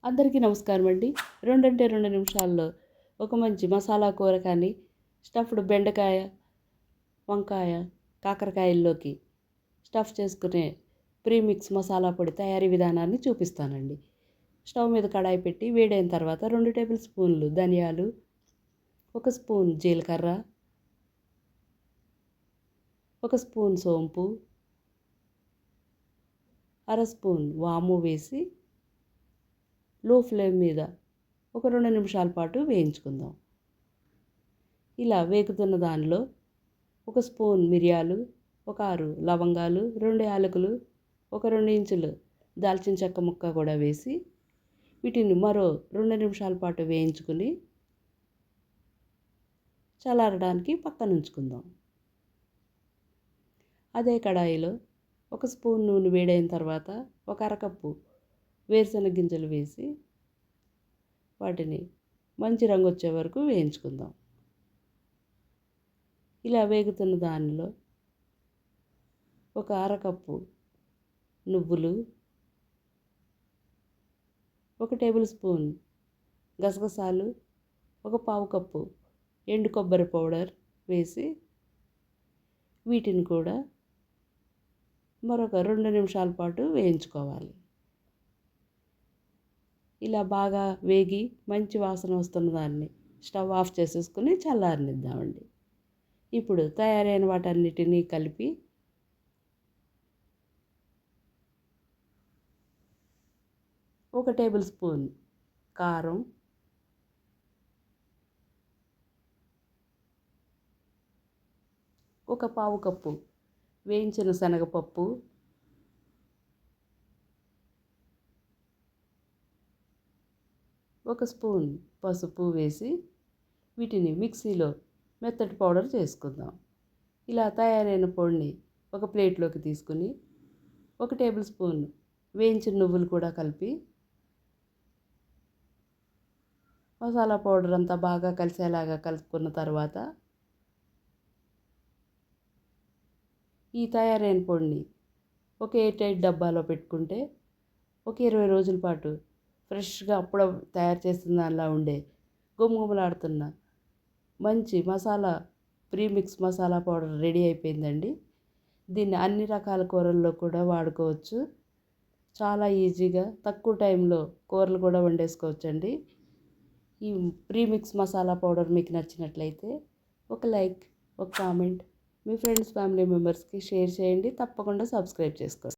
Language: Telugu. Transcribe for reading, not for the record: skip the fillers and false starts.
అందరికీ నమస్కారం అండి. 2 నిమిషాల్లో ఒక మంచి మసాలా కూర కానీ, స్టఫ్డ్ బెండకాయ, వంకాయ, కాకరకాయల్లోకి స్టఫ్ చేసుకునే ప్రీమిక్స్ మసాలా పొడి తయారీ విధానాన్ని చూపిస్తానండి. స్టవ్ మీద కడాయి పెట్టి వేడైన తర్వాత 2 టేబుల్ స్పూన్లు ధనియాలు, 1 స్పూన్ జీలకర్ర, 1 స్పూన్ సోంపు, అర స్పూన్ వాము వేసి లో ఫ్లేమ్ మీద ఒక 2 నిమిషాల పాటు వేయించుకుందాం. ఇలా వేగుతున్న దానిలో 1 స్పూన్ మిరియాలు, ఒక 6 లవంగాలు, 2 యాలకులు, ఒక 2 ఇంచులు దాల్చిన చెక్క ముక్క కూడా వేసి వీటిని మరో 2 నిమిషాల పాటు వేయించుకుని చల్లారడానికి పక్కన ఉంచుకుందాం. అదే కడాయిలో 1 స్పూన్ నూనె వేడైన తర్వాత ఒక అరకప్పు వేరుశనగ గింజలు వేసి వాటిని మంచి రంగు వచ్చే వరకు వేయించుకుందాం. ఇలా వేగుతున్న దానిలో ఒక అరకప్పు నువ్వులు, 1 టేబుల్ స్పూన్ గసగసాలు, ఒక పావు కప్పు ఎండు కొబ్బరి పౌడర్ వేసి వీటిని కూడా మరొక 2 నిమిషాల పాటు వేయించుకోవాలి. ఇలా బాగా వేగి మంచి వాసన వస్తున్న దాన్ని స్టవ్ ఆఫ్ చేసేసుకుని చల్లారనిద్దామండి. ఇప్పుడు తయారైన వాటన్నిటినీ కలిపి ఒక టేబుల్ స్పూన్ కారం, ఒక పావు కప్పు వేయించిన శనగపప్పు, ఒక స్పూన్ పసుపు వేసి వీటిని మిక్సీలో మెత్తటి పౌడర్ చేసుకుందాం. ఇలా తయారైన పొడిని ఒక ప్లేట్లోకి తీసుకుని 1 టేబుల్ స్పూన్ వేయించిన నువ్వులు కూడా కలిపి మసాలా పౌడర్ అంతా బాగా కలిసేలాగా కలుపుకున్న తర్వాత ఈ తయారైన పొడిని ఒక ఎయిర్ టైట్ డబ్బాలో పెట్టుకుంటే ఒక 20 రోజుల పాటు ఫ్రెష్గా అప్పుడు తయారు చేసిన దానిలా ఉండే గుమగుమలాడుతున్న మంచి masala premix masala powder ready అయిపోయిందండి. దీన్ని అన్ని రకాల కూరల్లో కూడా వాడుకోవచ్చు. చాలా ఈజీగా తక్కువ టైంలో కూరలు కూడా వండేసుకోవచ్చండి. ఈ ప్రీమిక్స్ మసాలా పౌడర్ మీకు నచ్చినట్లయితే ఒక లైక్, ఒక కామెంట్ మీ ఫ్రెండ్స్ ఫ్యామిలీ మెంబర్స్కి షేర్ చేయండి. తప్పకుండా సబ్స్క్రైబ్ చేసుకోండి.